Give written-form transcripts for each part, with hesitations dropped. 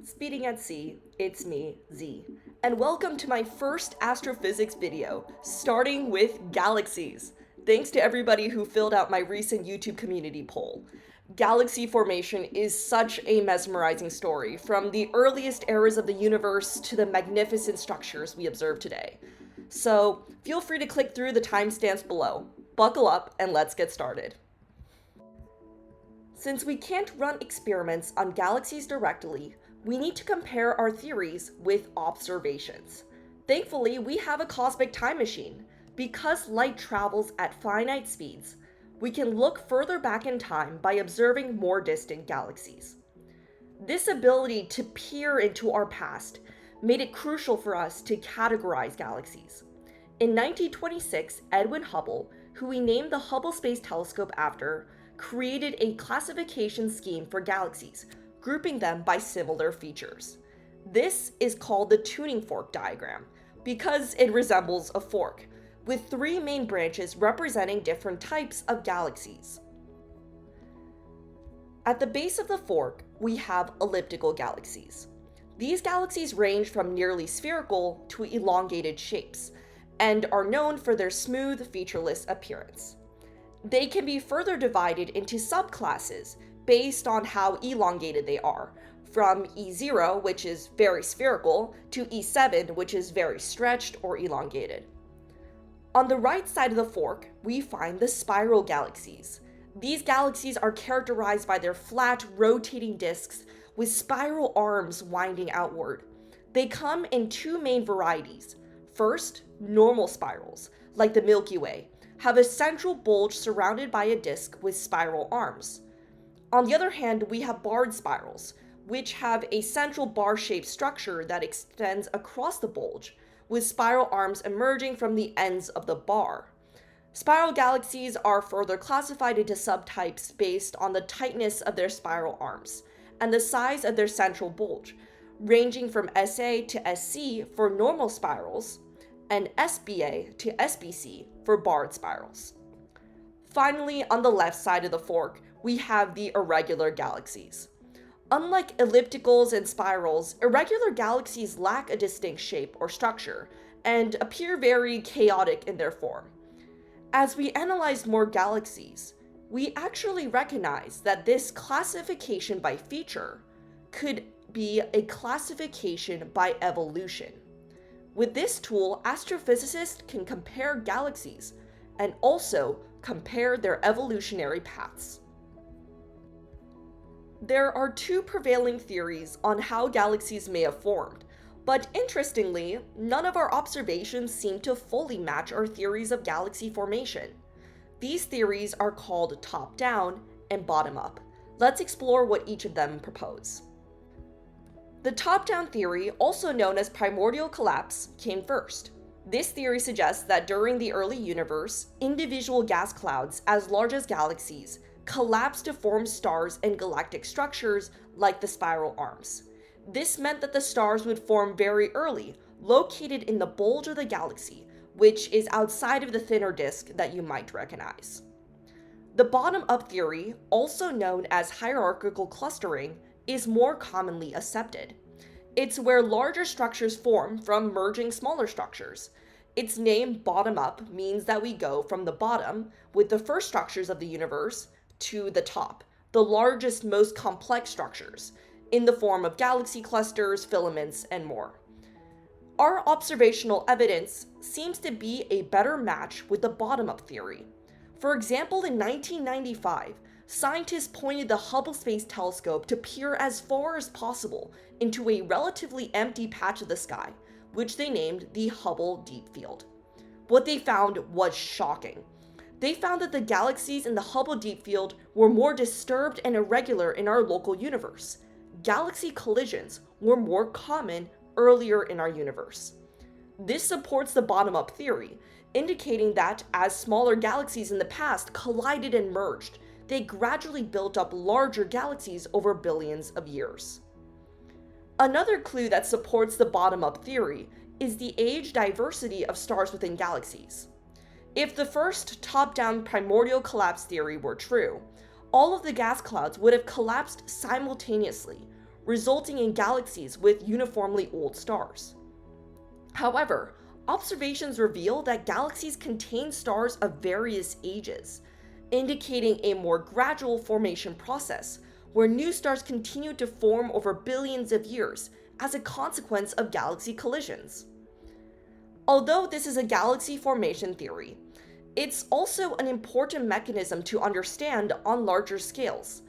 Speeding at sea, it's me, Z, and welcome to my first astrophysics video, starting with galaxies. Thanks to everybody who filled out my recent YouTube community poll. Galaxy formation is such a mesmerizing story, from the earliest eras of the universe to the magnificent structures we observe today. So feel free to click through the timestamps below. Buckle up and let's get started. Since we can't run experiments on galaxies directly, we need to compare our theories with observations. Thankfully, we have a cosmic time machine. Because light travels at finite speeds, we can look further back in time by observing more distant galaxies. This ability to peer into our past made it crucial for us to categorize galaxies. In 1926, Edwin Hubble, who we named the Hubble Space Telescope after, created a classification scheme for galaxies, grouping them by similar features. This is called the tuning fork diagram because it resembles a fork, with three main branches representing different types of galaxies. At the base of the fork, we have elliptical galaxies. These galaxies range from nearly spherical to elongated shapes, and are known for their smooth, featureless appearance. They can be further divided into subclasses based on how elongated they are, from E0, which is very spherical, to E7, which is very stretched or elongated. On the right side of the fork, we find the spiral galaxies. These galaxies are characterized by their flat, rotating disks with spiral arms winding outward. They come in two main varieties. First, normal spirals, like the Milky Way, have a central bulge surrounded by a disk with spiral arms. On the other hand, we have barred spirals, which have a central bar-shaped structure that extends across the bulge, with spiral arms emerging from the ends of the bar. Spiral galaxies are further classified into subtypes based on the tightness of their spiral arms and the size of their central bulge, ranging from SA to SC for normal spirals and SBA to SBC for barred spirals. Finally, on the left side of the fork, we have the irregular galaxies. Unlike ellipticals and spirals, irregular galaxies lack a distinct shape or structure and appear very chaotic in their form. As we analyzed more galaxies, we actually recognized that this classification by feature could be a classification by evolution. With this tool, astrophysicists can compare galaxies and also compare their evolutionary paths. There are two prevailing theories on how galaxies may have formed, but interestingly, none of our observations seem to fully match our theories of galaxy formation. These theories are called top-down and bottom-up. Let's explore what each of them propose. The top-down theory, also known as primordial collapse, came first. This theory suggests that during the early universe, individual gas clouds as large as galaxies collapsed to form stars and galactic structures like the spiral arms. This meant that the stars would form very early, located in the bulge of the galaxy, which is outside of the thinner disk that you might recognize. The bottom-up theory, also known as hierarchical clustering, is more commonly accepted. It's where larger structures form from merging smaller structures. Its name, bottom-up, means that we go from the bottom, with the first structures of the universe, to the top, the largest, most complex structures, in the form of galaxy clusters, filaments, and more. Our observational evidence seems to be a better match with the bottom-up theory. For example, in 1995, scientists pointed the Hubble Space Telescope to peer as far as possible into a relatively empty patch of the sky, which they named the Hubble Deep Field. What they found was shocking. They found that the galaxies in the Hubble Deep Field were more disturbed and irregular in our local universe. Galaxy collisions were more common earlier in our universe. This supports the bottom-up theory, indicating that as smaller galaxies in the past collided and merged, they gradually built up larger galaxies over billions of years. Another clue that supports the bottom-up theory is the age diversity of stars within galaxies. If the first top-down primordial collapse theory were true, all of the gas clouds would have collapsed simultaneously, resulting in galaxies with uniformly old stars. However, observations reveal that galaxies contain stars of various ages, indicating a more gradual formation process where new stars continue to form over billions of years as a consequence of galaxy collisions. Although this is a galaxy formation theory, it's also an important mechanism to understand on larger scales.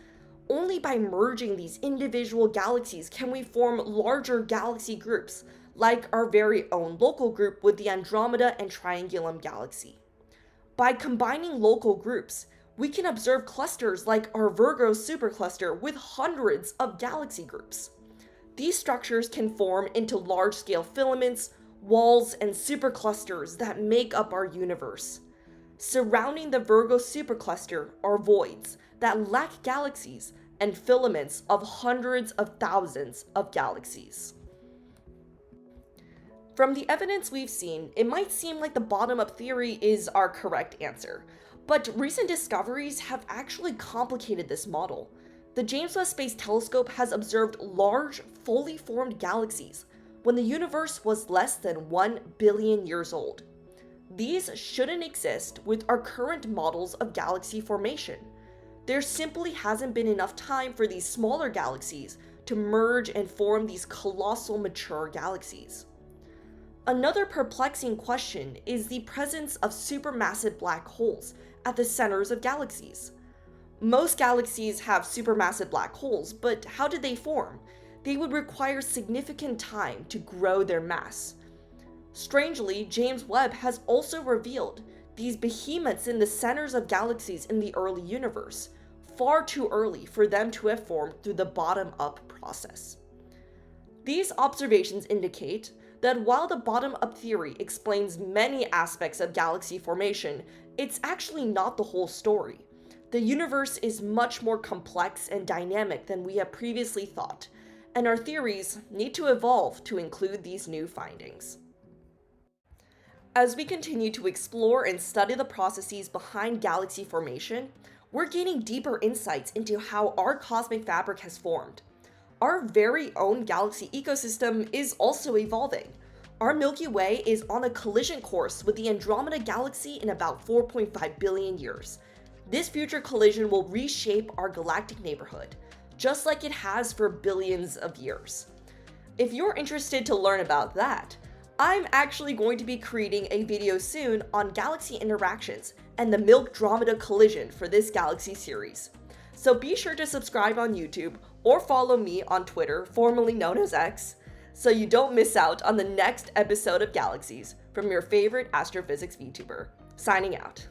Only by merging these individual galaxies can we form larger galaxy groups, like our very own local group with the Andromeda and Triangulum galaxy. By combining local groups, we can observe clusters like our Virgo supercluster with hundreds of galaxy groups. These structures can form into large-scale filaments, walls, and superclusters that make up our universe. Surrounding the Virgo supercluster are voids that lack galaxies and filaments of hundreds of thousands of galaxies. From the evidence we've seen, it might seem like the bottom-up theory is our correct answer, but recent discoveries have actually complicated this model. The James Webb Space Telescope has observed large, fully formed galaxies when the universe was less than 1 billion years old. These shouldn't exist with our current models of galaxy formation. There simply hasn't been enough time for these smaller galaxies to merge and form these colossal mature galaxies. Another perplexing question is the presence of supermassive black holes at the centers of galaxies. Most galaxies have supermassive black holes, but how did they form? They would require significant time to grow their mass. Strangely, James Webb has also revealed these behemoths in the centers of galaxies in the early universe, far too early for them to have formed through the bottom-up process. These observations indicate that while the bottom-up theory explains many aspects of galaxy formation, it's actually not the whole story. The universe is much more complex and dynamic than we have previously thought, and our theories need to evolve to include these new findings. As we continue to explore and study the processes behind galaxy formation, we're gaining deeper insights into how our cosmic fabric has formed. Our very own galaxy ecosystem is also evolving. Our Milky Way is on a collision course with the Andromeda galaxy in about 4.5 billion years. This future collision will reshape our galactic neighborhood, just like it has for billions of years. If you're interested to learn about that, I'm actually going to be creating a video soon on galaxy interactions and the Milk-Dromeda collision for this galaxy series. So be sure to subscribe on YouTube or follow me on Twitter, formerly known as X, so you don't miss out on the next episode of Galaxies from your favorite astrophysics VTuber. Signing out.